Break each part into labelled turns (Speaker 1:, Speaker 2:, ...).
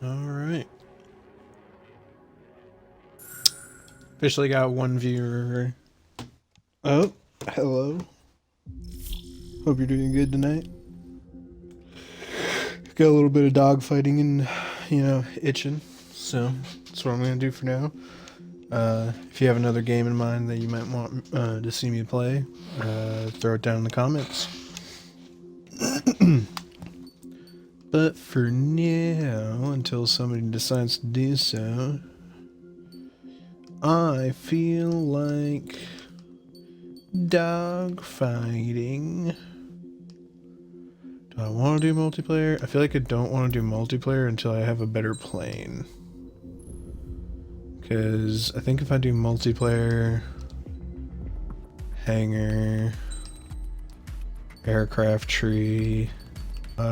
Speaker 1: Alright. Officially got one viewer. Oh, hello. Hope you're doing good tonight. Got a little bit of dog fighting and, itching. So, that's what I'm going to do for now. If you have another game in mind that you might want to see me play, throw it down in the comments. But for now, until somebody decides to do so, I feel like dog fighting. Do I want to do multiplayer? I feel like I don't want to do multiplayer until I have a better plane. Because I think if I do multiplayer, hangar, aircraft tree,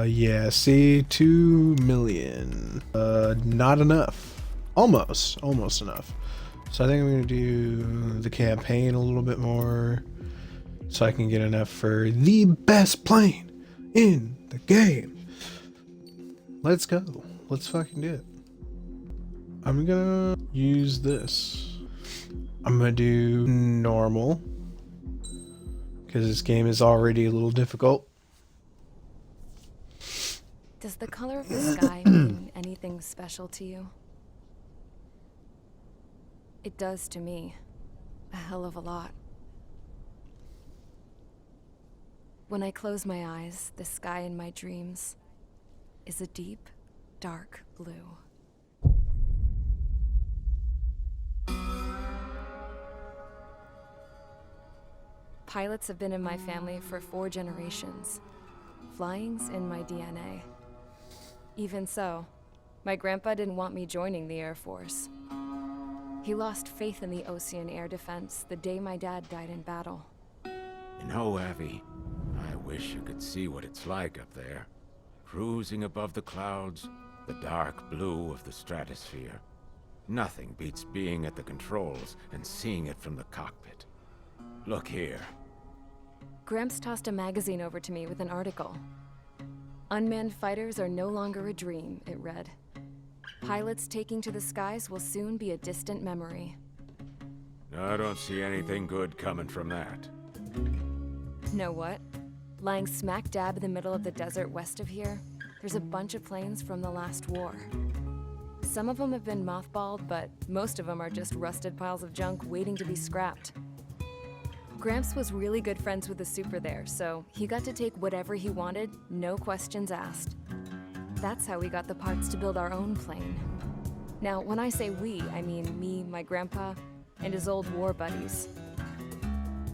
Speaker 1: yeah, see, 2 million. Not enough. Almost enough. So I think I'm going to do the campaign a little bit more so I can get enough for the best plane in the game. Let's go. Let's fucking do it. I'm gonna use this. I'm gonna do normal because this game is already a little difficult.
Speaker 2: Does the color of the sky mean anything special to you? It does to me. A hell of a lot. When I close my eyes, the sky in my dreams is a deep, dark blue. Pilots have been in my family for 4 generations. Flying's in my DNA. Even so, my grandpa didn't want me joining the Air Force. He lost faith in the Ocean Air Defense the day my dad died in battle.
Speaker 3: You know, Abby, I wish you could see what it's like up there. Cruising above the clouds, the dark blue of the stratosphere. Nothing beats being at the controls and seeing it from the cockpit. Look here.
Speaker 2: Gramps tossed a magazine over to me with an article. Unmanned fighters are no longer a dream, it read. Pilots taking to the skies will soon be a distant memory.
Speaker 3: I don't see anything good coming from that.
Speaker 2: Know what? Lying smack dab in the middle of the desert west of here, there's a bunch of planes from the last war. Some of them have been mothballed, but most of them are just rusted piles of junk waiting to be scrapped. Gramps was really good friends with the super there, so he got to take whatever he wanted, no questions asked. That's how we got the parts to build our own plane. Now, when I say we, I mean me, my grandpa, and his old war buddies.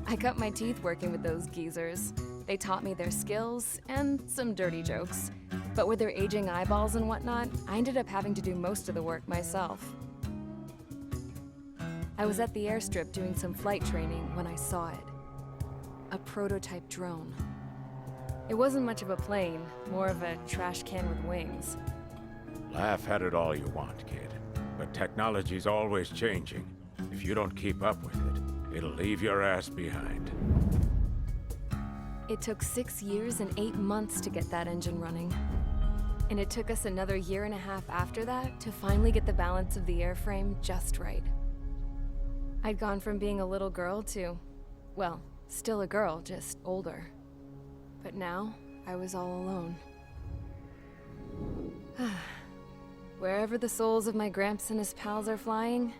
Speaker 2: I cut my teeth working with those geezers. They taught me their skills and some dirty jokes. But with their aging eyeballs and whatnot, I ended up having to do most of the work myself. I was at the airstrip doing some flight training when I saw it. A prototype drone. It wasn't much of a plane, more of a trash can with wings.
Speaker 3: Laugh at it all you want, kid. But technology's always changing. If you don't keep up with it, it'll leave your ass behind.
Speaker 2: It took 6 years and 8 months to get that engine running. And it took us another 1.5 years after that to finally get the balance of the airframe just right. I'd gone from being a little girl to, well, still a girl, just older. But now, I was all alone. Wherever the souls of my Gramps and his pals are flying,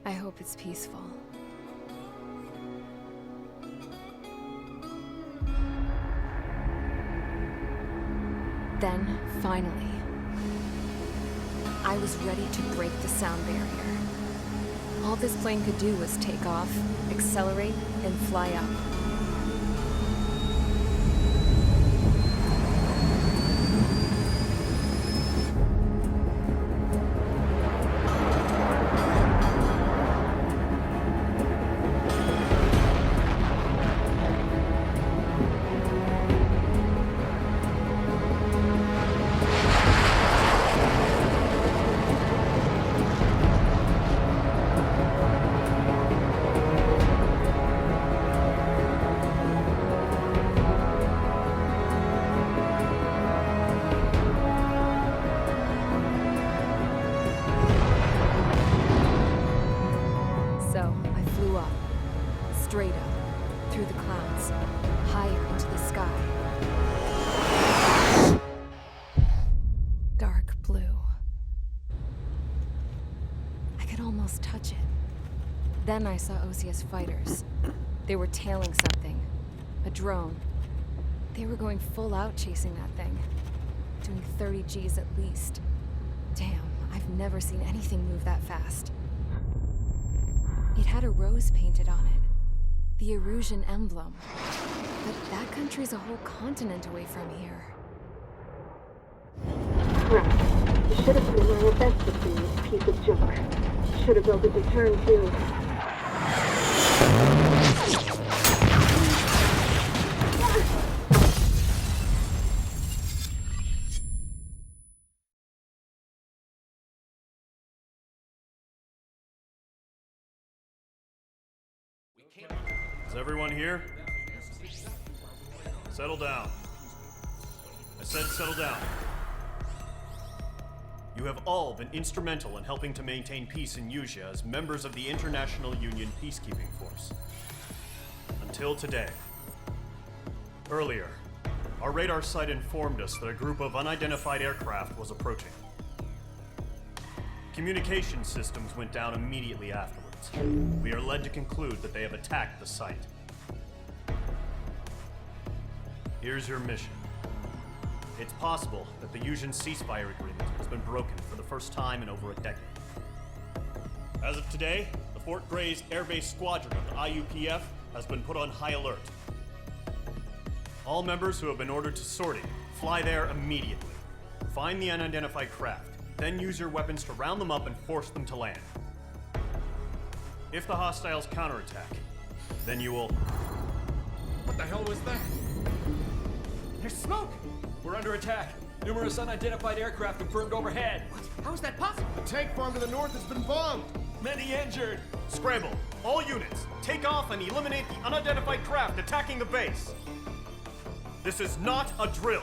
Speaker 2: I hope it's peaceful. Then, finally, I was ready to break the sound barrier. All this plane could do was take off, accelerate, and fly up. Then I saw Osia's fighters. They were tailing something. A drone. They were going full out chasing that thing. Doing 30 Gs at least. Damn, I've never seen anything move that fast. It had a rose painted on it. The Erusian emblem. But that country's a whole continent away from here.
Speaker 4: Crap. You should have been wearing a vest with me, this piece of junk. Should have built a return too.
Speaker 5: Is everyone here? Settle down. I said settle down. You have all been instrumental in helping to maintain peace in Usea as members of the International Union Peacekeeping Force. Until today. Earlier, our radar site informed us that a group of unidentified aircraft was approaching. Communication systems went down immediately afterwards. We are led to conclude that they have attacked the site. Here's your mission. It's possible that the Usian ceasefire agreement has been broken for the first time in over a decade. As of today, the Fort Gray's Air Base Squadron of the IUPF has been put on high alert. All members who have been ordered to sortie, fly there immediately. Find the unidentified craft, then use your weapons to round them up and force them to land. If the hostiles counterattack, then you will...
Speaker 6: What the hell was that? There's smoke! We're under attack. Numerous unidentified aircraft confirmed overhead. What? How is that possible?
Speaker 7: The tank farm to the north has been bombed!
Speaker 6: Many injured!
Speaker 5: Scramble! All units, take off and eliminate the unidentified craft attacking the base! This is not a drill!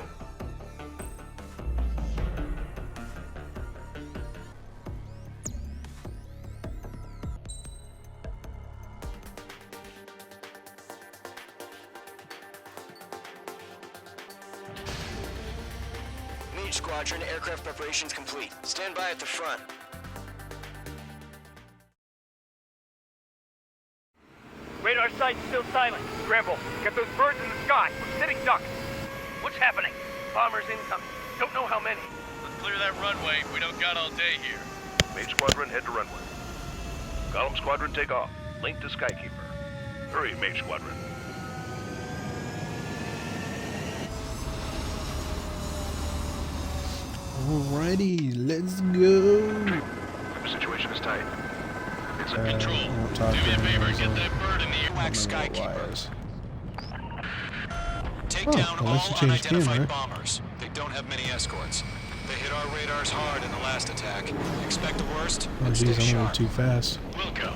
Speaker 8: Squadron, aircraft preparations complete. Stand by at the front.
Speaker 9: Radar site's still silent. Scramble. Get those birds in the sky. We're sitting ducks. What's happening? Bombers incoming. Don't know how many.
Speaker 10: Let's clear that runway. We don't got all day here.
Speaker 11: Mage Squadron, head to runway. Column Squadron, take off. Link to Skykeeper. Hurry, Mage Squadron.
Speaker 1: Alrighty, let's go.
Speaker 11: The situation is tight. It's a
Speaker 10: Control. Do me a favor, get that bird in the air.
Speaker 8: Wax Skykeeper. Take
Speaker 1: Oh,
Speaker 8: down
Speaker 1: well,
Speaker 8: all
Speaker 1: that's a change
Speaker 8: unidentified
Speaker 1: camera.
Speaker 8: bombers. They don't have many escorts. They hit our radars hard in the last attack. Expect the worst
Speaker 1: Oh
Speaker 8: and stay
Speaker 1: geez, I'm
Speaker 8: sharp.
Speaker 1: going too fast.
Speaker 10: We'll go.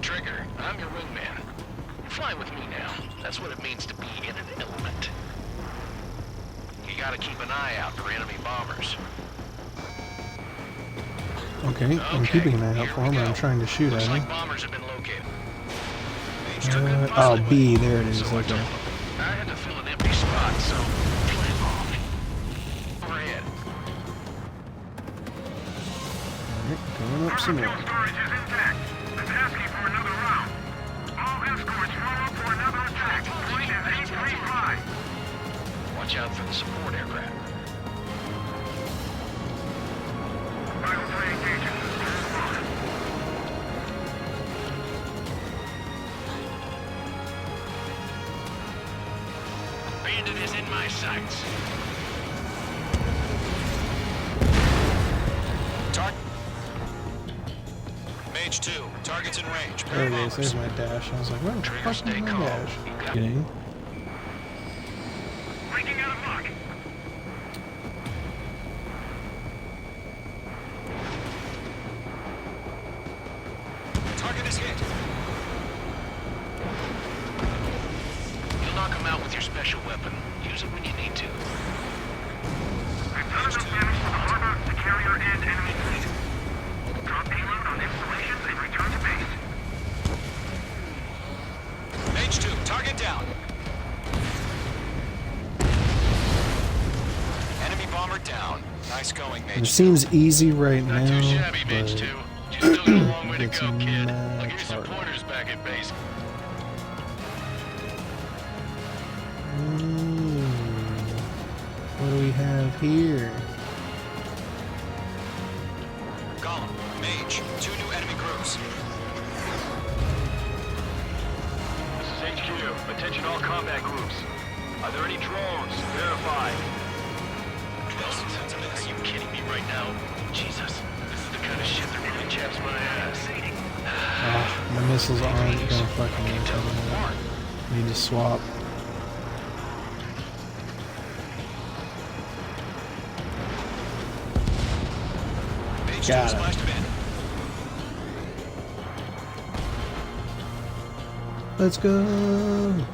Speaker 10: Trigger, I'm your wingman. You're flying with me now. That's what it means to be in an element. You gotta keep an eye out for enemy bombers.
Speaker 1: Okay, I'm keeping an eye out for him, and I'm trying to shoot at
Speaker 10: Looks
Speaker 1: him.
Speaker 10: like bombers have been located.
Speaker 1: Oh, B, there it is. Okay.
Speaker 10: I had to fill an empty spot, so play off. Overhead.
Speaker 1: Alright, going up some more.
Speaker 9: storage is intact. I'm asking for another round. All escorts roll up for another attack. Point is 835.
Speaker 10: Watch out for the support aircraft.
Speaker 9: Vital sign engaging.
Speaker 10: Bandit is in my sights.
Speaker 8: Mage 2, targets in range.
Speaker 1: There it is. There's my dash. I was like, where the fuck is my dash? Getting.
Speaker 9: Breaking out of luck.
Speaker 8: Target is hit.
Speaker 10: You'll knock him out with your special weapon. Use it when you need to.
Speaker 9: I've done enough damage to the harbor, the carrier, and enemy fleet. Drop payload on installations and return to base.
Speaker 8: Mage 2, target down. Enemy bomber down. Nice going, Mage
Speaker 1: It
Speaker 8: 2.
Speaker 1: seems easy right
Speaker 10: Not
Speaker 1: now,
Speaker 10: too shabby, Mage
Speaker 1: but
Speaker 10: 2. Just Still got a long way to
Speaker 1: Get
Speaker 10: go,
Speaker 1: some,
Speaker 10: kid. I'll give you some
Speaker 1: target.
Speaker 10: pointers back at base.
Speaker 1: What do we have here?
Speaker 8: Gollum, Mage, 2 new enemy groups.
Speaker 9: This is HQ. Attention all combat groups. Are there any drones? Verify.
Speaker 10: Are you kidding me right now? Jesus, this is the kind of shit that really chaps my ass.
Speaker 1: My missiles aren't gonna fucking work anymore. Need to swap.
Speaker 8: Mage 2
Speaker 1: Got it.
Speaker 8: splashed bin.
Speaker 1: Let's go.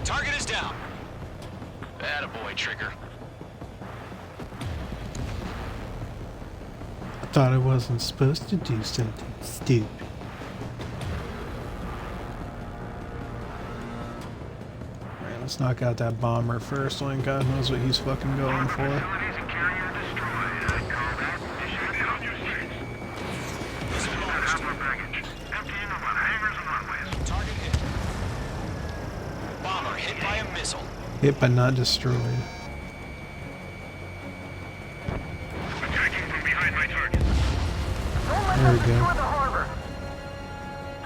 Speaker 8: Target is down.
Speaker 10: Attaboy, Trigger.
Speaker 1: I thought I wasn't supposed to do something stupid. Alright, let's knock out that bomber first. Only God knows what he's fucking going for.
Speaker 8: Target hit. Bomber hit by a missile.
Speaker 1: Hit but not destroyed.
Speaker 9: Attacking from behind my target.
Speaker 1: There we go.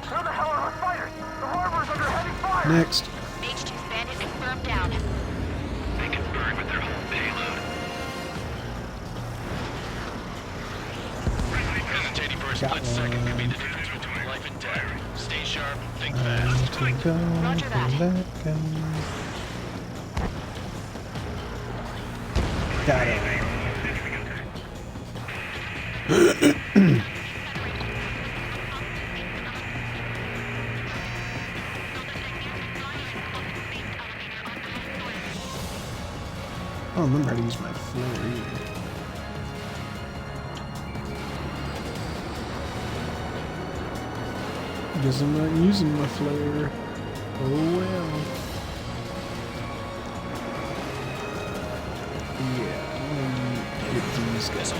Speaker 9: Where the hell are our fighters? The harbor's under heavy fire!
Speaker 1: Next.
Speaker 12: Mage 2's bandit confirmed down.
Speaker 10: They can burn with their whole payload. Hesitating for a
Speaker 1: Got
Speaker 10: split second could be
Speaker 1: one.
Speaker 10: the difference between life and death. Stay sharp, think
Speaker 1: Time
Speaker 10: fast.
Speaker 1: to go for that guy. Got it. I don't remember how to use my flare either. Guess I'm not using my flare. Oh well. Yeah, let me get these guys.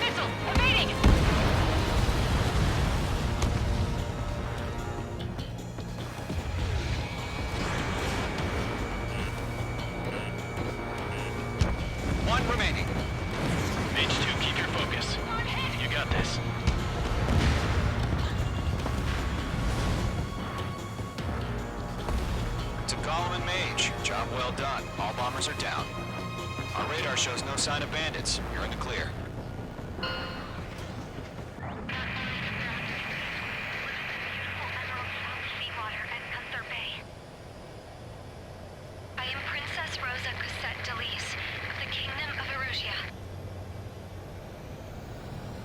Speaker 12: Missile! Evading!
Speaker 8: One remaining.
Speaker 10: Mage 2, keep your focus. You got this.
Speaker 8: To Gollum and Mage, job well done. All bombers are down. Our radar shows no sign of bandits. You're in the clear.
Speaker 12: I am Princess Rosa Cosette Delise of the Kingdom of Erusia.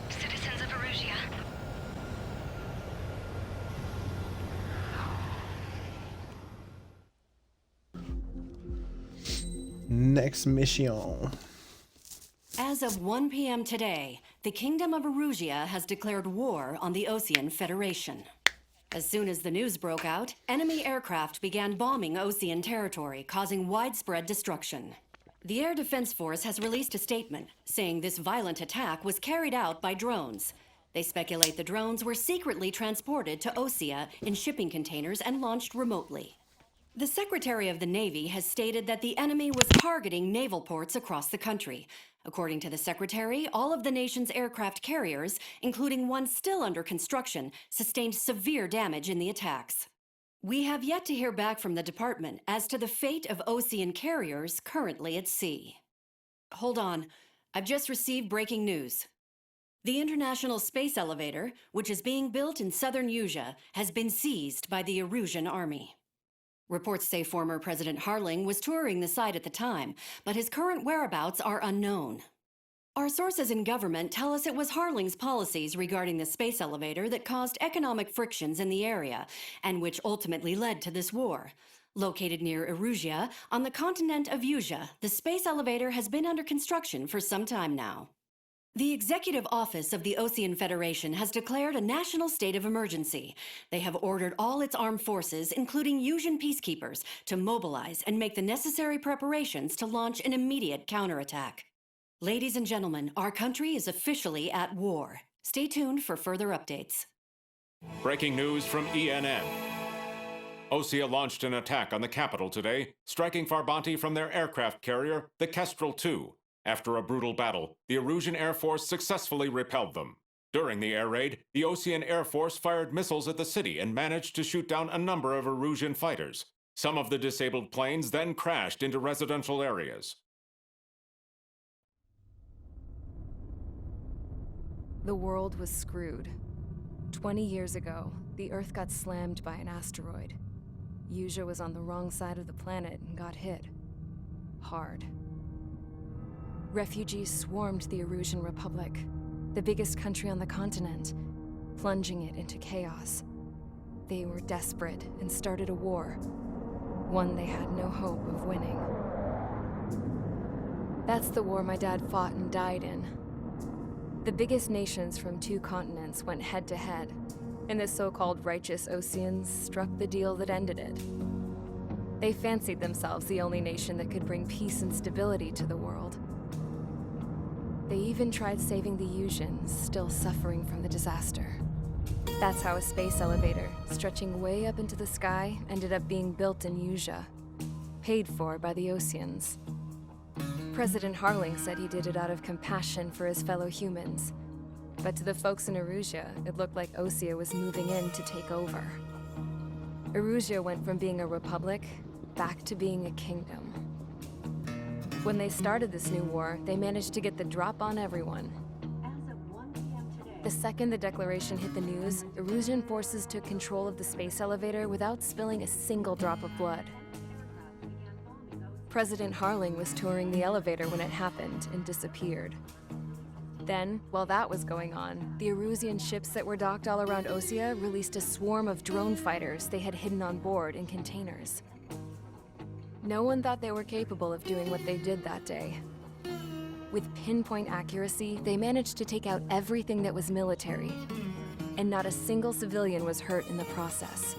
Speaker 12: Citizens of Erusia.
Speaker 1: Next mission.
Speaker 13: As of 1 p.m. today, the Kingdom of Erusia has declared war on the Osean Federation. As soon as the news broke out, enemy aircraft began bombing Osean territory, causing widespread destruction. The Air Defense Force has released a statement saying this violent attack was carried out by drones. They speculate the drones were secretly transported to Osea in shipping containers and launched remotely. The Secretary of the Navy has stated that the enemy was targeting naval ports across the country. According to the Secretary, all of the nation's aircraft carriers, including one still under construction, sustained severe damage in the attacks. We have yet to hear back from the department as to the fate of Osean carriers currently at sea. Hold on, I've just received breaking news. The International Space Elevator, which is being built in southern Usea, has been seized by the Erusian Army. Reports say former President Harling was touring the site at the time, but his current whereabouts are unknown. Our sources in government tell us it was Harling's policies regarding the space elevator that caused economic frictions in the area, and which ultimately led to this war. Located near Erusia, on the continent of Usia, the space elevator has been under construction for some time now. The Executive Office of the Ocean Federation has declared a national state of emergency. They have ordered all its armed forces, including Usian peacekeepers, to mobilize and make the necessary preparations to launch an immediate counterattack. Ladies and gentlemen, our country is officially at war. Stay tuned for further updates.
Speaker 3: Breaking news from ENN. Osea launched an attack on the capital today, striking Farbanti from their aircraft carrier, the Kestrel II. After a brutal battle, the Erusian Air Force successfully repelled them. During the air raid, the Ocean Air Force fired missiles at the city and managed to shoot down a number of Erusian fighters. Some of the disabled planes then crashed into residential areas.
Speaker 2: The world was screwed. 20 years ago, the Earth got slammed by an asteroid. Usia was on the wrong side of the planet and got hit. Hard. Refugees swarmed the Erusian Republic, the biggest country on the continent, plunging it into chaos. They were desperate and started a war, one they had no hope of winning. That's the war my dad fought and died in. The biggest nations from 2 continents went head-to-head, and the so-called righteous Oceans struck the deal that ended it. They fancied themselves the only nation that could bring peace and stability to the world. They even tried saving the Usians, still suffering from the disaster. That's how a space elevator, stretching way up into the sky, ended up being built in Usia, paid for by the Oceans. President Harling said he did it out of compassion for his fellow humans. But to the folks in Erusia, it looked like Osea was moving in to take over. Erusia went from being a republic back to being a kingdom. When they started this new war, they managed to get the drop on everyone. The second the declaration hit the news, Erusian forces took control of the space elevator without spilling a single drop of blood. President Harling was touring the elevator when it happened and disappeared. Then, while that was going on, the Erusian ships that were docked all around Osea released a swarm of drone fighters they had hidden on board in containers. No one thought they were capable of doing what they did that day. With pinpoint accuracy, they managed to take out everything that was military, and not a single civilian was hurt in the process.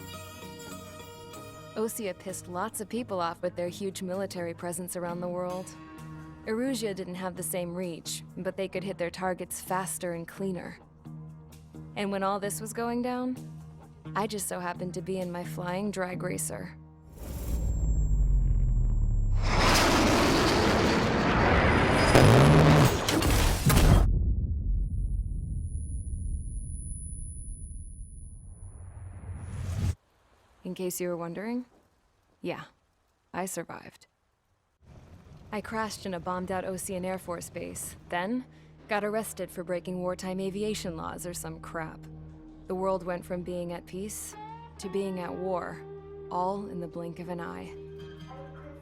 Speaker 2: Osea pissed lots of people off with their huge military presence around the world. Erusia didn't have the same reach, but they could hit their targets faster and cleaner. And when all this was going down, I just so happened to be in my flying drag racer. In case you were wondering, yeah, I survived. I crashed in a bombed-out Ocean Air Force base, then got arrested for breaking wartime aviation laws or some crap. The world went from being at peace to being at war, all in the blink of an eye.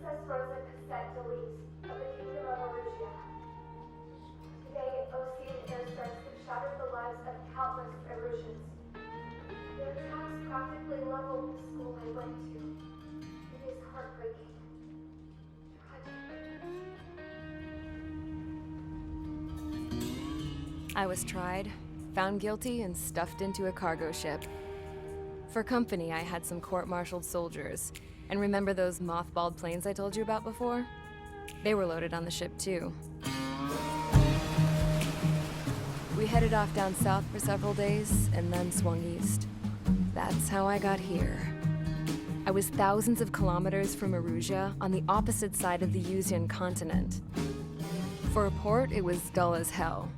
Speaker 4: Princess Rosa Cassette Delise of the Kingdom of Erusia. Today, Ocean airstrikes have shattered the lives of countless Erusians. Their attacks practically leveled the school I went to. It is heartbreaking.
Speaker 2: I was tried, found guilty, and stuffed into a cargo ship. For company, I had some court-martialed soldiers. And remember those mothballed planes I told you about before? They were loaded on the ship, too. We headed off down south for several days, and then swung east. That's how I got here. I was thousands of kilometers from Erusia, on the opposite side of the Usian continent. For a port, it was dull as hell.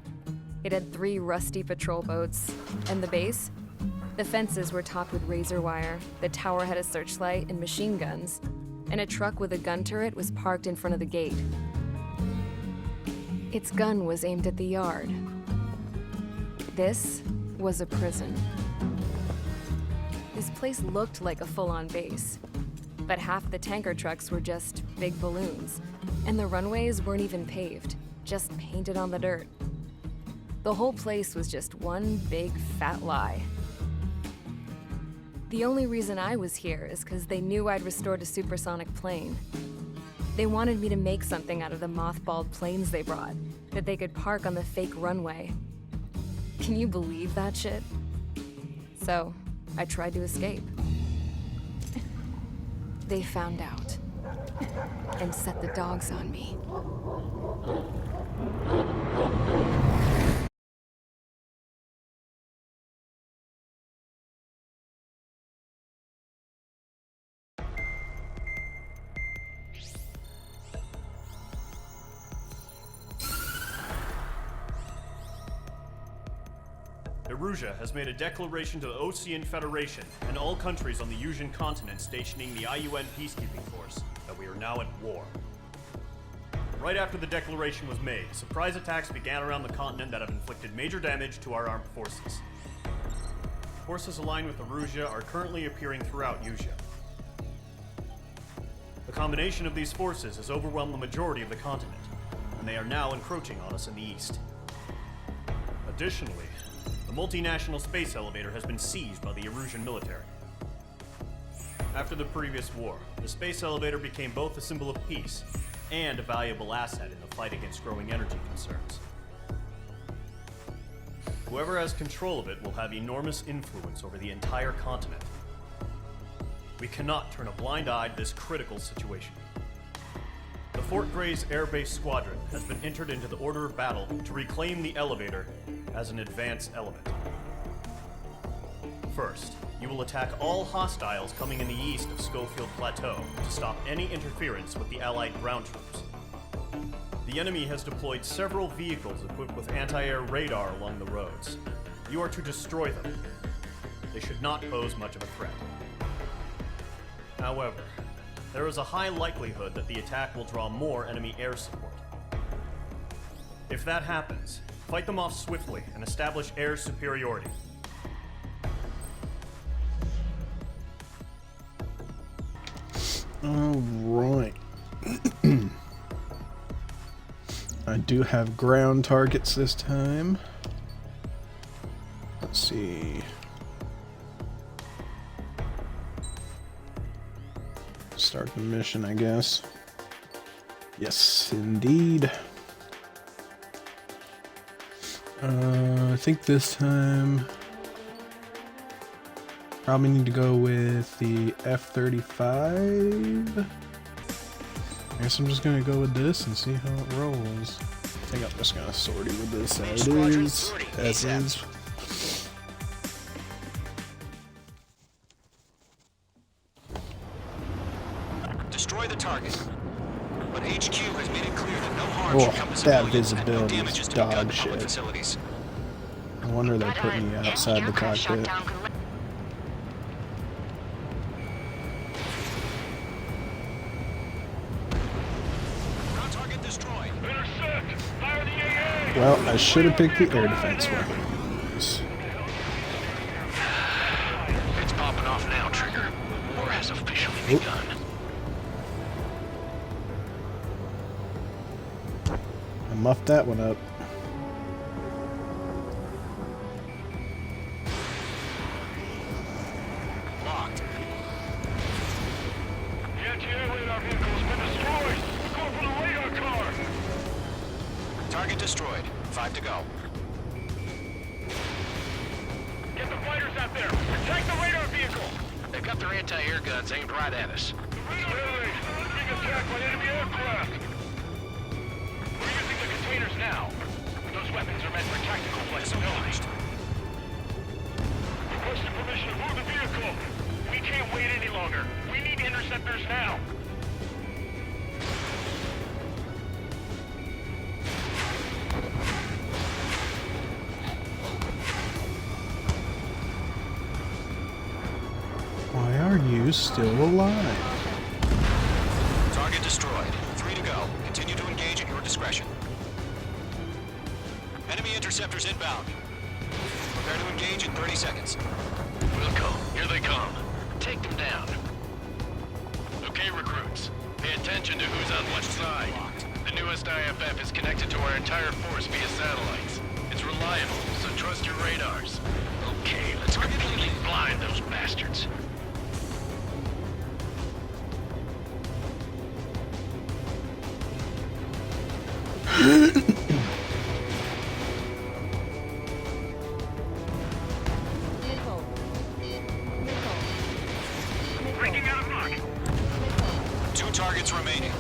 Speaker 2: It had 3 rusty patrol boats, and the base? The fences were topped with razor wire, the tower had a searchlight and machine guns, and a truck with a gun turret was parked in front of the gate. Its gun was aimed at the yard. This was a prison. This place looked like a full-on base, but half the tanker trucks were just big balloons, and the runways weren't even paved, just painted on the dirt. The whole place was just one big fat lie. The only reason I was here is because they knew I'd restored a supersonic plane. They wanted me to make something out of the mothballed planes they brought, that they could park on the fake runway. Can you believe that shit? So, I tried to escape. They found out, and set the dogs on me.
Speaker 5: Erusia has made a declaration to the Ocean Federation and all countries on the Usian continent stationing the IUN peacekeeping force that we are now at war. Right after the declaration was made, surprise attacks began around the continent that have inflicted major damage to our armed forces. Forces aligned with Erusia are currently appearing throughout Usia. The combination of these forces has overwhelmed the majority of the continent, and they are now encroaching on us in the east. Additionally, the multinational space elevator has been seized by the Erusian military. After the previous war, the space elevator became both a symbol of peace and a valuable asset in the fight against growing energy concerns. Whoever has control of it will have enormous influence over the entire continent. We cannot turn a blind eye to this critical situation. The Fort Gray's Air Base Squadron has been entered into the order of battle to reclaim the elevator as an advanced element. First, you will attack all hostiles coming in the east of Schofield Plateau to stop any interference with the Allied ground troops. The enemy has deployed several vehicles equipped with anti-air radar along the roads. You are to destroy them. They should not pose much of a threat. However, there is a high likelihood that the attack will draw more enemy air support. If that happens, fight them off swiftly and establish air superiority.
Speaker 1: Alright. I do have ground targets this time. Let's see. Start the mission, I guess. Yes, indeed. I think this time probably need to go with the F-35. I guess I'm just gonna go with this and see how it rolls. I think I'm just gonna sortie with this as is.
Speaker 8: Destroy the target. But HQ has made it clear that no harm should come to civilians and no damage is to be done to public facilities.
Speaker 1: No wonder they're putting me outside the cockpit. Well, I should have picked the air defense weapons.
Speaker 10: It's popping off now, Trigger. War has officially begun.
Speaker 1: I muffed that one up.
Speaker 10: Locked.
Speaker 9: The anti-air radar vehicle has been destroyed. We're going for the radar car.
Speaker 8: Target destroyed. 5 to go.
Speaker 9: Get the fighters out there. Protect the radar vehicle.
Speaker 10: They've got their anti-air guns aimed right at us.
Speaker 9: The radar is being attacked by enemy aircraft. We're using the containers now. Those weapons are meant for tactical flexibility. Requesting permission to move the vehicle. We can't wait any longer. We need interceptors now.
Speaker 1: Why are you still alive?
Speaker 8: Target destroyed. 3 to go. Continue to engage at your discretion. Enemy interceptors inbound. Prepare to engage in 30 seconds.
Speaker 10: Wilco, here they come. Take them down. Okay, recruits. Pay attention to who's on which side. The newest IFF is connected to our entire force via satellites. It's reliable, so trust your radars. Okay, let's completely blind those bastards.
Speaker 9: Breaking out of lock.
Speaker 8: 2 targets remaining.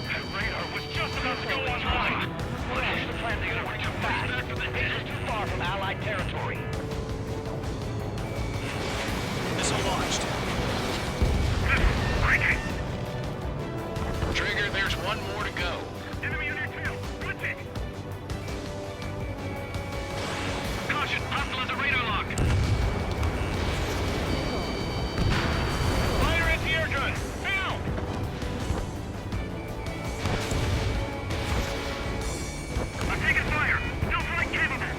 Speaker 9: That radar was just about to go online. What's the plan? They're gonna come back. This is too far from Allied territory.
Speaker 8: Missile launched.
Speaker 9: Breaking.
Speaker 10: Trigger, there's one more to go.
Speaker 9: Enemy on your tail. Good pick. Caution, hostile at the radar lock. Fire anti-air gun. Now. I'm taking fire. No flight capable.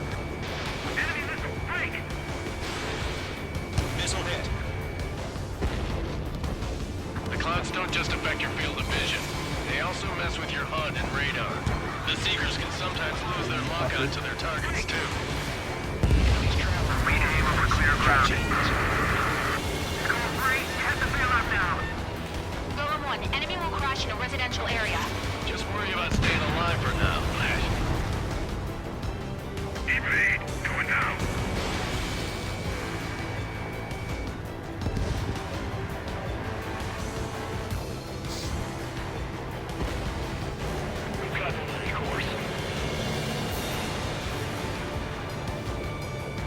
Speaker 9: Enemy missile. Break.
Speaker 8: Missile hit.
Speaker 10: The clouds don't just affect your field of vision. They also mess with your HUD and radar. The Seekers can sometimes lose their lock-on to their targets, too.
Speaker 9: These travelers rename over clear ground. Score 3, head the bailout now.
Speaker 12: Golem 1, enemy will crash in a residential area.
Speaker 10: Just worry about staying alive for now, Flash.
Speaker 9: Evade, going down. We've got the course.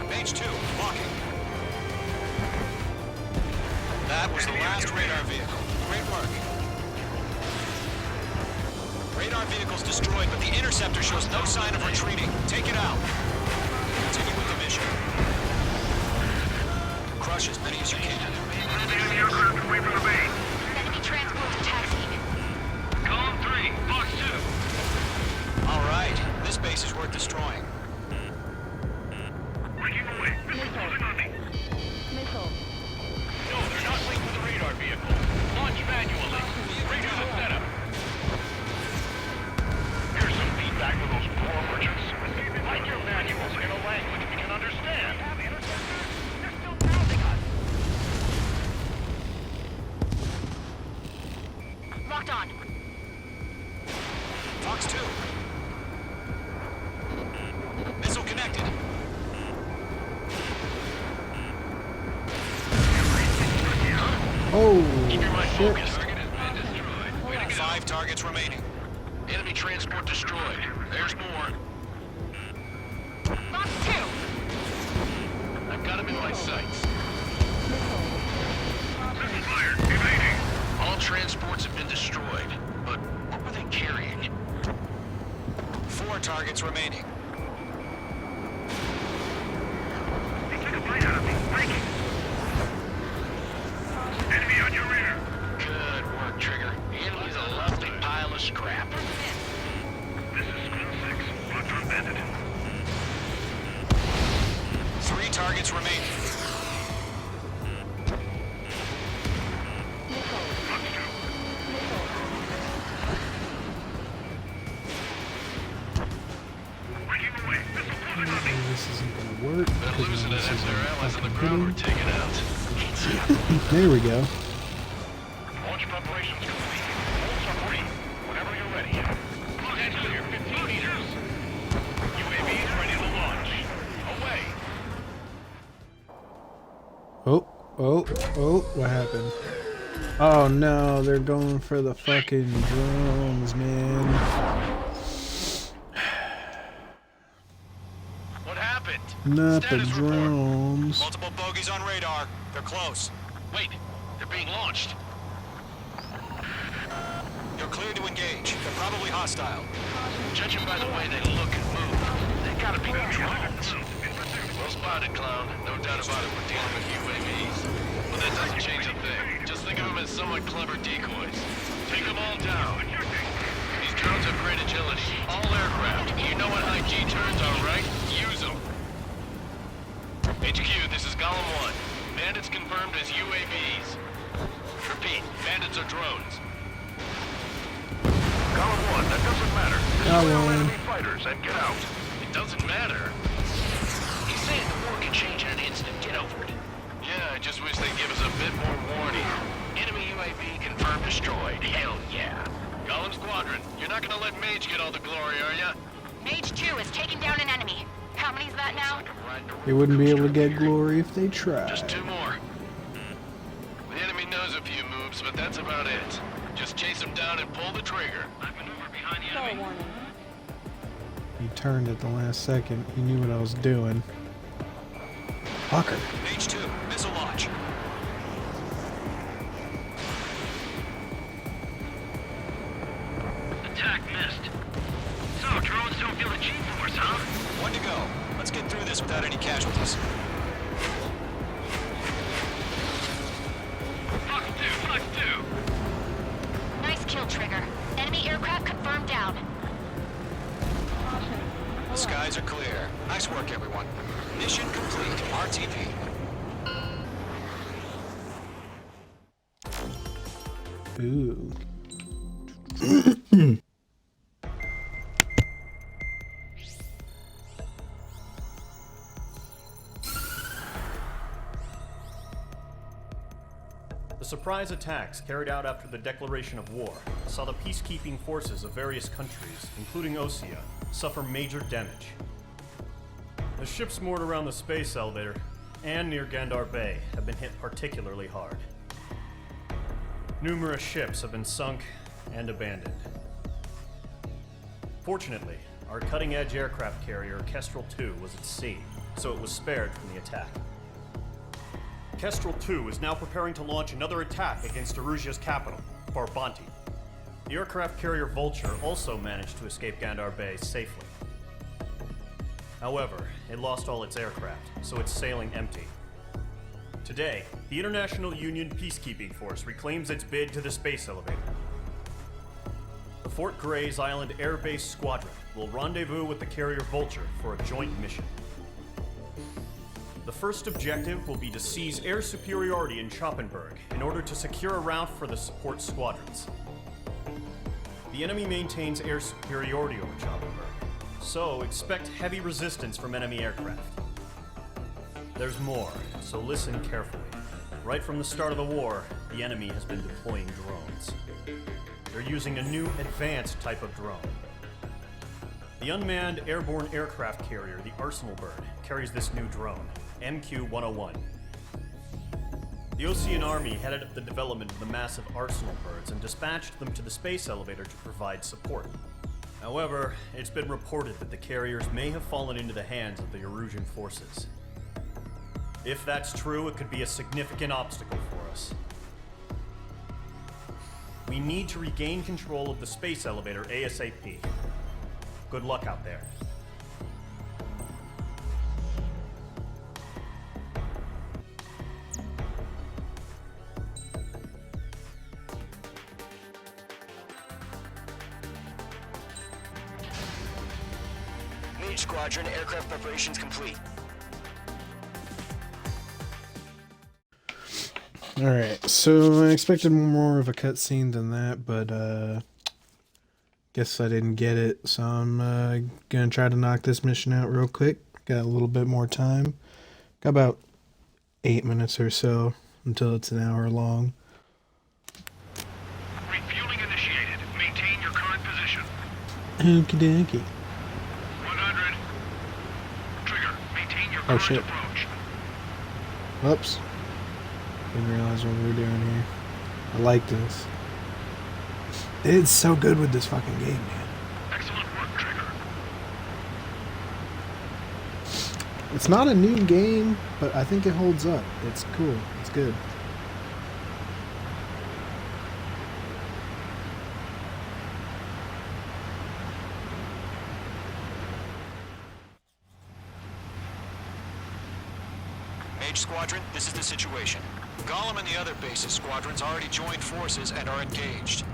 Speaker 8: Mage 2, locking. That was the last radar vehicle. Great work. Radar vehicle's destroyed, but the interceptor shows no sign of retreating. Take it out. Continue with the mission. Crush as many as you can.
Speaker 9: Landing on the aircraft away from the base.
Speaker 12: Enemy transport to taxi.
Speaker 9: Column 3, Fox 2.
Speaker 8: All right, this base is worth destroying.
Speaker 9: Breaking away. Missiles closing on me. No, they're not linked to the radar vehicle. Launch manually. Redo the setup. Here's some feedback for those poor merchants. Write your manuals in a language we can understand. They're still pounding us.
Speaker 12: Locked on.
Speaker 8: Fox 2. Missile connected.
Speaker 1: Oh,
Speaker 10: Keep your mind
Speaker 1: shit.
Speaker 10: focused. Target has been destroyed. Way to go.
Speaker 8: 5 targets remaining.
Speaker 10: Enemy transport destroyed. There's more.
Speaker 12: Fox 2.
Speaker 10: I've got him in my sights.
Speaker 9: Missile fired. Evading.
Speaker 10: All transports have been destroyed. But what were they carrying?
Speaker 8: 4 targets remaining.
Speaker 9: They took a bite out of me. Breaking. Enemy on your rear.
Speaker 10: Good work, Trigger. The enemy's a lovely pile of scrap.
Speaker 9: This is School 6. Locked on bandit.
Speaker 8: 3 targets remaining.
Speaker 9: Fox 2. Breaking away. Missile closing on me.
Speaker 1: This isn't gonna work.
Speaker 10: They're
Speaker 1: because
Speaker 10: losing it
Speaker 1: this
Speaker 10: as their
Speaker 1: isn't
Speaker 10: allies on the
Speaker 1: fucking
Speaker 10: ground were
Speaker 1: hitting.
Speaker 10: taken out.
Speaker 1: There we go.
Speaker 9: Launch preparations complete. Bolts are free. Whenever you're ready. Head clear. 15 meters. UAVs ready to launch. Away.
Speaker 1: Oh, what happened? Oh no, they're going for the fucking drones, man.
Speaker 10: What happened?
Speaker 1: Not the
Speaker 10: Status report.
Speaker 1: drones.
Speaker 8: Multiple bogeys on radar. They're close.
Speaker 10: Wait, they're being launched.
Speaker 8: You're clear to engage. They're probably hostile.
Speaker 10: Judging by the way they look and move, they gotta be drones. Well spotted, clown. No doubt about it, we're dealing with UAVs. But that doesn't change a thing. Just think of them as somewhat clever decoys. Take them all down. These drones have great agility. All aircraft. You know what high G turns are, right? Use them. HQ, this is Golem 1. Bandits confirmed as UAVs. Repeat, bandits are drones.
Speaker 11: Column 1, that doesn't matter. Destroy all enemy fighters and get out.
Speaker 10: It doesn't matter.
Speaker 8: He's saying the war can change in an instant. Get over it.
Speaker 10: Yeah, I just wish they'd give us a bit more warning.
Speaker 8: Enemy UAV confirmed destroyed. Hell yeah.
Speaker 10: Golem Squadron, you're not not gonna let Mage get all the glory, are ya?
Speaker 12: Mage 2 has taken down an enemy. How many's that now?
Speaker 1: They wouldn't be able to get glory if they tried.
Speaker 10: Just 2 more. The enemy knows a few moves, but that's about it. Just chase him down and pull the trigger. I maneuver behind the enemy.
Speaker 1: He turned at the last second. He knew what I was doing. Fucker.
Speaker 8: Mage 2, missile launch.
Speaker 9: Attack missed. So, drones don't feel the G-force, huh?
Speaker 8: 1 to go. Let's get through this without any casualties.
Speaker 9: Fuck two.
Speaker 12: Nice kill, Trigger. Enemy aircraft confirmed down.
Speaker 8: The skies are clear. Nice work, everyone. Mission complete. RTP.
Speaker 1: Ooh.
Speaker 5: The surprise attacks carried out after the declaration of war saw the peacekeeping forces of various countries, including Osea, suffer major damage. The ships moored around the space elevator and near Gandar Bay have been hit particularly hard. Numerous ships have been sunk and abandoned. Fortunately, our cutting-edge aircraft carrier Kestrel 2 was at sea, so it was spared from the attack. Kestrel 2 is now preparing to launch another attack against Erusia's capital, Farbanti. The aircraft carrier Vulture also managed to escape Gandar Bay safely. However, it lost all its aircraft, so it's sailing empty. Today, the International Union Peacekeeping Force reclaims its bid to the space elevator. The Fort Gray's Island Air Base Squadron will rendezvous with the carrier Vulture for a joint mission. The first objective will be to seize air superiority in Schoppenberg in order to secure a route for the support squadrons. The enemy maintains air superiority over Schoppenberg, so expect heavy resistance from enemy aircraft. There's more, so listen carefully. Right from the start of the war, the enemy has been deploying drones. They're using a new advanced type of drone. The unmanned airborne aircraft carrier, the Arsenal Bird, carries this new drone, MQ-101. The Osean Army headed up the development of the massive Arsenal Birds and dispatched them to the space elevator to provide support. However, it's been reported that the carriers may have fallen into the hands of the Erusian forces. If that's true, it could be a significant obstacle for us. We need to regain control of the space elevator ASAP. Good luck out there.
Speaker 8: Mage Squadron, aircraft preparations complete.
Speaker 1: Alright, so I expected more of a cutscene than that, but guess I didn't get it, so I'm gonna try to knock this mission out real quick. Got a little bit more time. Got about 8 minutes or so until it's an hour long.
Speaker 9: Refueling initiated. Maintain your current position.
Speaker 1: Okie dokie.
Speaker 9: 100. Trigger. Maintain your
Speaker 1: Oh
Speaker 9: current
Speaker 1: shit.
Speaker 9: approach.
Speaker 1: Whoops. Didn't realize what we were doing here. I like this. It's so good with this fucking game, man.
Speaker 9: Excellent work, Trigger.
Speaker 1: It's not a new game, but I think it holds up. It's cool. It's good.
Speaker 8: Mage Squadron, this is the situation. Gollum and the other base's squadrons already joined forces and are engaged.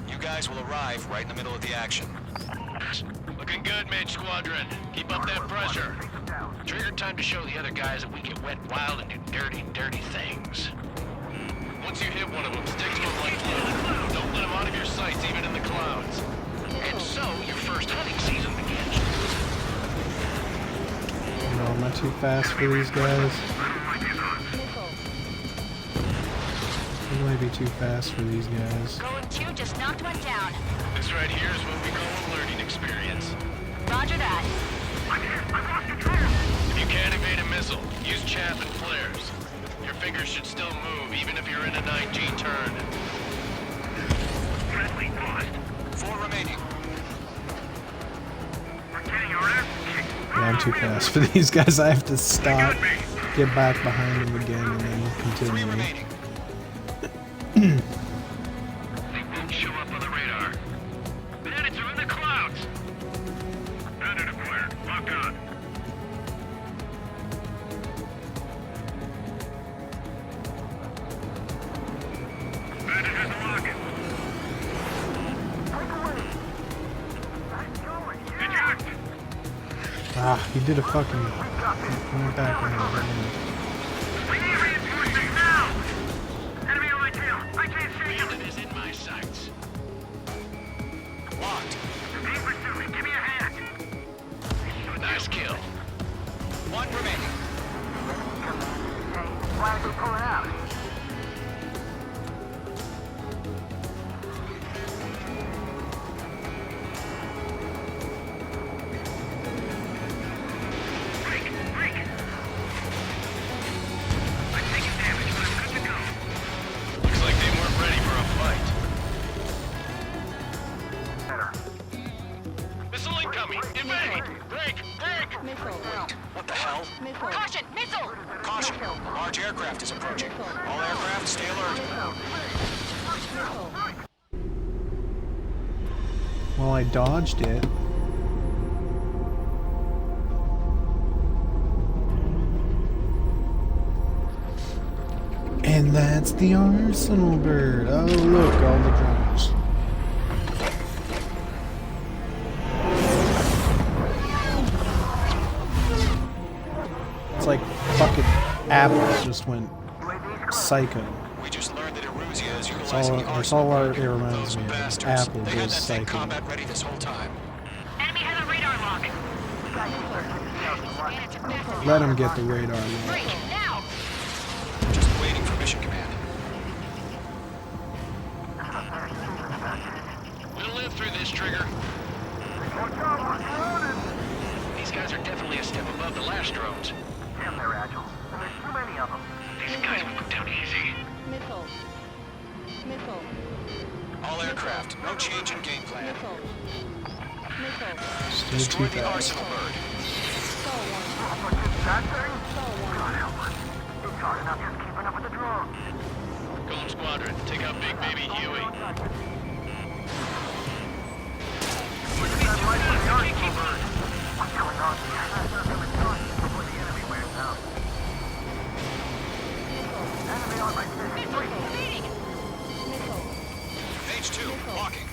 Speaker 8: You guys will arrive right in the middle of the action.
Speaker 10: Looking good, Mage Squadron. Keep up that pressure. Trigger time to show the other guys that we can wet wild and do dirty, dirty things. Once you hit one of them, stick to them like glue. Don't let them out of your sights, even in the clouds. And so, your first hunting season begins.
Speaker 1: No, I'm not too fast for these guys. It might be too fast for these guys.
Speaker 12: Golem 2 just knocked one down.
Speaker 10: This right here is what we call a learning experience.
Speaker 12: Roger that.
Speaker 10: If you can't evade a missile, use chaff and flares. Your fingers should still move, even if you're in a 9G turn.
Speaker 9: Friendly lost.
Speaker 8: 4 remaining.
Speaker 9: Getting orders.
Speaker 1: Yeah, I'm too fast for these guys. I have to stop, get back behind them again, and then
Speaker 8: 3
Speaker 1: continue.
Speaker 8: remaining.
Speaker 9: They won't show up on the radar. Bandits are in the clouds. Bandit acquired. Lock on. Bandit has a lock. Eject.
Speaker 1: Ah, he did a fucking... Went back around.
Speaker 9: We need reinforcements now. Enemy on my tail. I can't see him.
Speaker 10: Bandit is in my sights.
Speaker 8: Locked.
Speaker 9: Keep pursuing. Give me a hand.
Speaker 10: Nice kill.
Speaker 8: 1 remaining.
Speaker 9: Why are they pulling out? Break! Break! I'm taking damage, but I'm good to go.
Speaker 10: Looks like they weren't ready for a fight. Missile incoming! Evade! Break! Break!
Speaker 8: What the hell?
Speaker 12: Caution, missile!
Speaker 8: Caution. A large aircraft is approaching. All aircraft, stay alert.
Speaker 1: Well, I dodged it. And that's the arsenal bird. Oh, look, all the drones. It's like fucking Apple just went psycho.
Speaker 8: We just learned that Eruzia is
Speaker 1: That's
Speaker 8: utilizing
Speaker 1: all,
Speaker 8: the
Speaker 1: that's
Speaker 8: arsenal
Speaker 1: all
Speaker 8: bird.
Speaker 1: it reminds
Speaker 8: Those
Speaker 1: me of.
Speaker 8: bastards.
Speaker 1: Apple
Speaker 8: They had
Speaker 1: goes
Speaker 8: that thing
Speaker 1: psycho.
Speaker 8: combat ready this whole time.
Speaker 12: Enemy has a radar lock.
Speaker 1: Let him get the radar lock.
Speaker 12: Break, now!
Speaker 8: Just waiting for mission command.
Speaker 10: We'll live through this, Trigger. These guys are definitely a step above the last drones.
Speaker 9: Damn, they're agile. And there's too many of them. These guys will go down easy.
Speaker 2: Missile. Missile.
Speaker 8: All aircraft, no change in game plan.
Speaker 2: Missile. Missile.
Speaker 1: Still
Speaker 8: Destroy
Speaker 1: too
Speaker 8: the
Speaker 1: fast.
Speaker 8: arsenal bird.
Speaker 2: Sol 1.
Speaker 9: That thing?
Speaker 2: Sol 1.
Speaker 9: God help us. It's hard enough just keeping up with the drone.
Speaker 10: Golem Squadron, take out Big Baby Huey.
Speaker 9: What's that light for the arsenal bird? What's going on here? Before the enemy wears out. Enemy on my fist.
Speaker 2: Missile.
Speaker 8: Page 2, walking.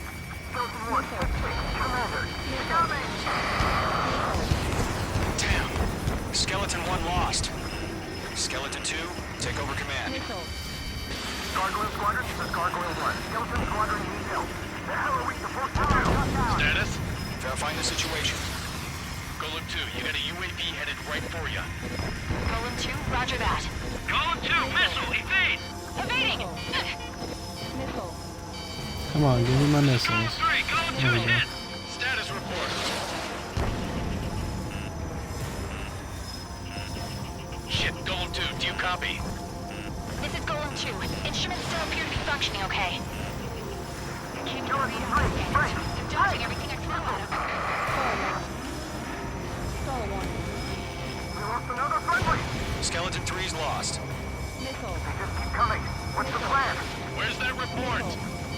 Speaker 9: Chosen one. Commander. Coming.
Speaker 8: Damn. Skeleton 1 lost. Skeleton 2, take over command.
Speaker 2: Missile.
Speaker 9: Gargoyle Squadron, this is Gargoyle 1. Skeleton Squadron needs help. The hell are we supposed to do?
Speaker 10: Status?
Speaker 8: Verifying the situation.
Speaker 10: Golem 2, you got a UAV headed right for you.
Speaker 12: Golem 2, roger that.
Speaker 9: Golem 2, missile, evade!
Speaker 12: Evading!
Speaker 2: Missile.
Speaker 1: Come on, give me my missiles.
Speaker 9: Golem 3, Golem 2
Speaker 1: There we
Speaker 9: is
Speaker 1: go.
Speaker 9: hit.
Speaker 10: Status report. Shit, Golem 2, do you copy?
Speaker 12: This is Golem 2. Instruments still appear to be functioning okay. Keep your read on it. I'm dodging everything I throw at him.
Speaker 2: Sol 1.
Speaker 9: We lost another friendly.
Speaker 8: Skeleton 3's lost.
Speaker 2: Missile.
Speaker 9: They just keep coming. What's the plan?
Speaker 10: Where's that report?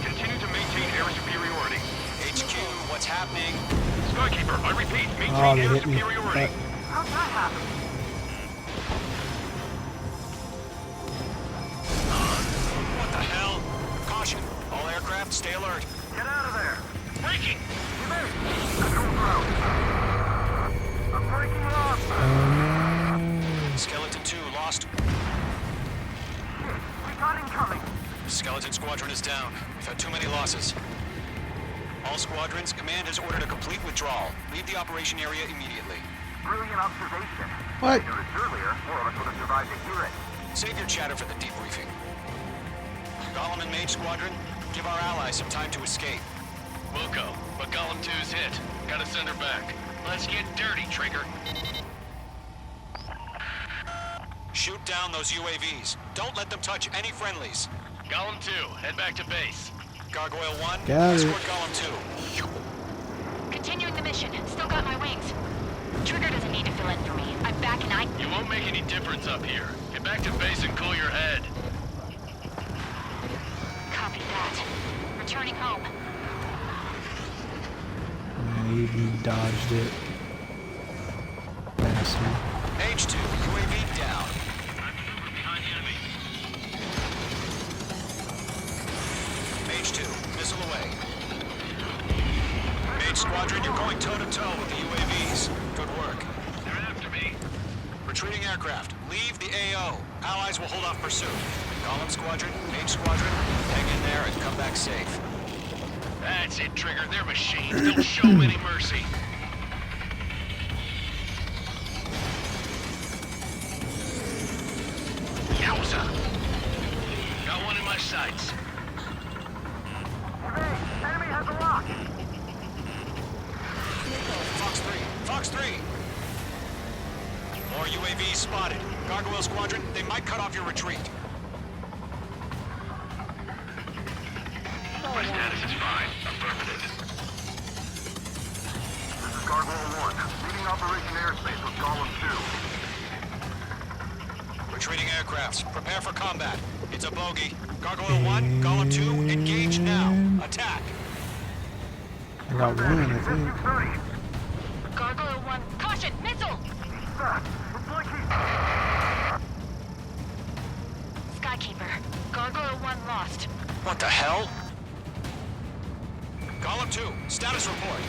Speaker 9: Continue to maintain air superiority.
Speaker 8: HQ, what's happening?
Speaker 9: Skykeeper, I repeat, maintain
Speaker 1: Oh, they
Speaker 9: air
Speaker 1: hit me.
Speaker 9: superiority. How'd that happen?
Speaker 8: What the hell? Caution. All aircraft, stay alert.
Speaker 9: Get out of there. Breaking. You missed. Control ground. I'm breaking off.
Speaker 8: Skeleton 2 lost.
Speaker 9: We got incoming.
Speaker 8: Skeleton Squadron is down. We've had too many losses. All squadrons, command has ordered a complete withdrawal. Leave the operation area immediately.
Speaker 9: Brilliant observation.
Speaker 1: What?
Speaker 9: If you noticed earlier, more of us would have survived to hear it.
Speaker 8: Save your chatter for the debriefing. Golem and Mage Squadron, give our allies some time to escape.
Speaker 10: We'll go, but Golem 2's hit. Gotta send her back. Let's get dirty, Trigger.
Speaker 8: Shoot down those UAVs. Don't let them touch any friendlies.
Speaker 10: Golem 2, head back to base.
Speaker 8: Gargoyle 1,
Speaker 1: Got it.
Speaker 8: escort Golem 2.
Speaker 12: Continuing the mission. Still got my wings. Trigger doesn't need to fill in for me. I'm back and
Speaker 10: You won't make any difference up here. Get back to base and cool your head.
Speaker 12: Copy that. Returning home.
Speaker 1: Yeah, he dodged it. Bastard.
Speaker 8: Mage 2, UAV down.
Speaker 10: Behind the enemy.
Speaker 8: Mage 2, missile away. Mage Squadron, you're going toe-to-toe with the UAVs. Good work.
Speaker 10: They're after me.
Speaker 8: Retreating aircraft, leave the AO. Allies will hold off pursuit. Golem Squadron, Mage Squadron, hang in there and come back safe.
Speaker 10: That's it, Trigger. They're machines. Don't show them any mercy. Yowza. Got one in my sights.
Speaker 9: Enemy has a lock!
Speaker 8: Fox 3, Fox 3! More UAVs spotted. Gargoyle Squadron, they might cut off your retreat.
Speaker 10: My status is fine. Affirmative.
Speaker 9: This is Gargoyle 1, leading Operation Airspace with Golem 2.
Speaker 8: Retreating aircrafts, prepare for combat. It's a bogey. Gargoyle 1, Golem 2, engage now. Attack!
Speaker 1: I got one, I think.
Speaker 9: 30.
Speaker 12: Gargoyle 1. Caution! Missile!
Speaker 9: It's like
Speaker 12: Skykeeper. Gargoyle 1 lost.
Speaker 8: What the hell? Golem 2, status report.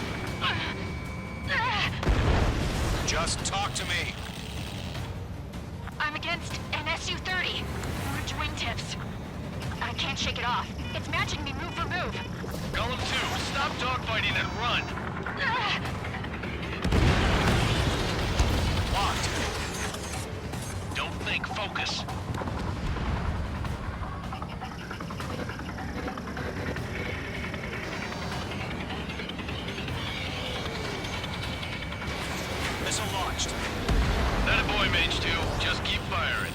Speaker 8: Just talk to me.
Speaker 12: I'm against an Su-30. Orange wingtips. I can't shake it off. It's matching me move for move.
Speaker 10: Golem 2, stop dogfighting and run.
Speaker 8: Locked.
Speaker 10: Don't think, focus.
Speaker 8: Missile launched.
Speaker 10: That a boy, Mage 2. Just keep firing.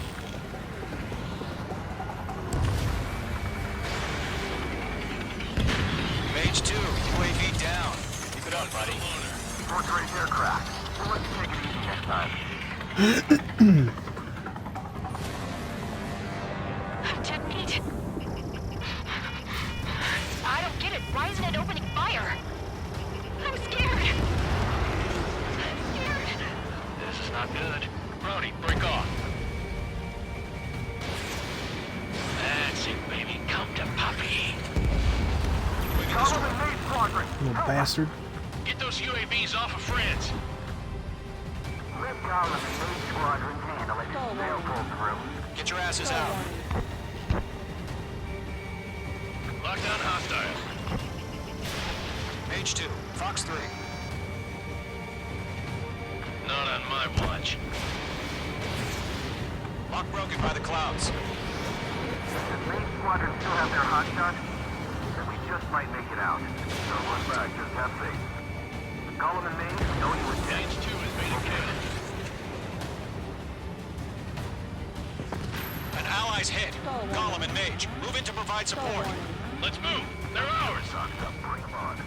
Speaker 8: Mage 2, UAV down. Keep it up, buddy.
Speaker 9: fourth-rate aircraft. We'll let you take it easy next time.
Speaker 12: Detonate. I don't get it. Why isn't it opening fire? I'm scared. Scared.
Speaker 10: This is not good. Brody, break off. That's it, baby. Come to puppy.
Speaker 9: Golem and Mage Squadron!
Speaker 1: Little bastard.
Speaker 10: Get those UAVs off of friends.
Speaker 9: Let Golem and Mage Squadron handle it. They'll pull through.
Speaker 8: Get your asses out.
Speaker 10: Lock down hostile.
Speaker 8: Mage 2, Fox 3.
Speaker 10: Not on my watch.
Speaker 8: Lock broken by the clouds.
Speaker 9: Does Mage Squadron still have their hot shot? Then we just might make it out. So look back, just have faith. Golem and Mage, we know you were dead.
Speaker 10: Mage 2 has made a kill.
Speaker 8: An ally's hit. Golem and Mage, move in to provide support.
Speaker 10: Let's move. They're ours.
Speaker 9: Bring them on.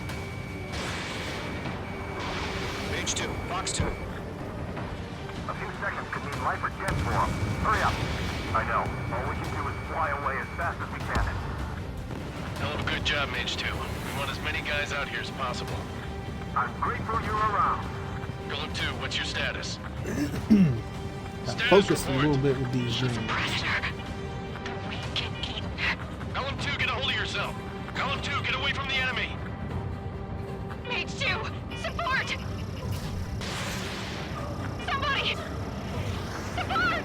Speaker 8: Mage 2, Fox 2.
Speaker 9: A few seconds could mean life or death for them. Hurry up. I know. All we can do is fly away as fast as we can.
Speaker 10: Hell of a good job, Mage 2. We want as many guys out here as possible.
Speaker 9: I'm grateful you're around.
Speaker 10: Golem 2, what's your status?
Speaker 1: I focused a little bit with these rings.
Speaker 10: Golem 2, get a hold of yourself. Golem 2, get away from the enemy.
Speaker 12: Mage 2! Support! Somebody! Support!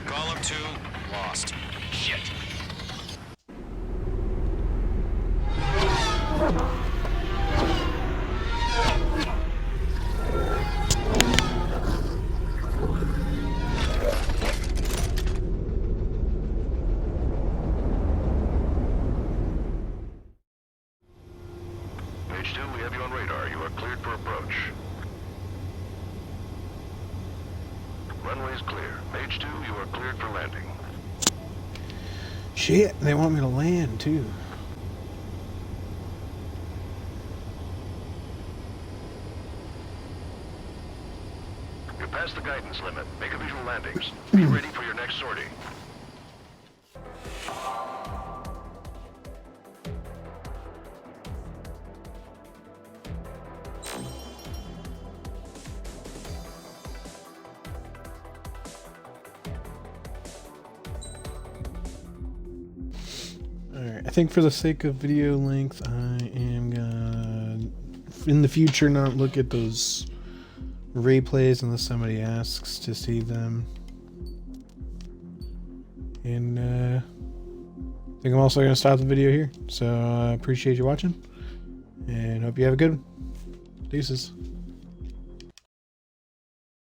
Speaker 8: Golem 2, lost.
Speaker 10: Shit.
Speaker 11: Runway's clear. Mage 2, you are cleared for landing.
Speaker 1: Shit, they want me to land too.
Speaker 11: You're past the guidance limit. Make a visual landings. Be ready for your next sortie.
Speaker 1: Alright, I think for the sake of video length, I am gonna, in the future, not look at those replays unless somebody asks to see them. And I think I'm also gonna stop the video here. So I appreciate you watching, and hope you have a good one. Deuces.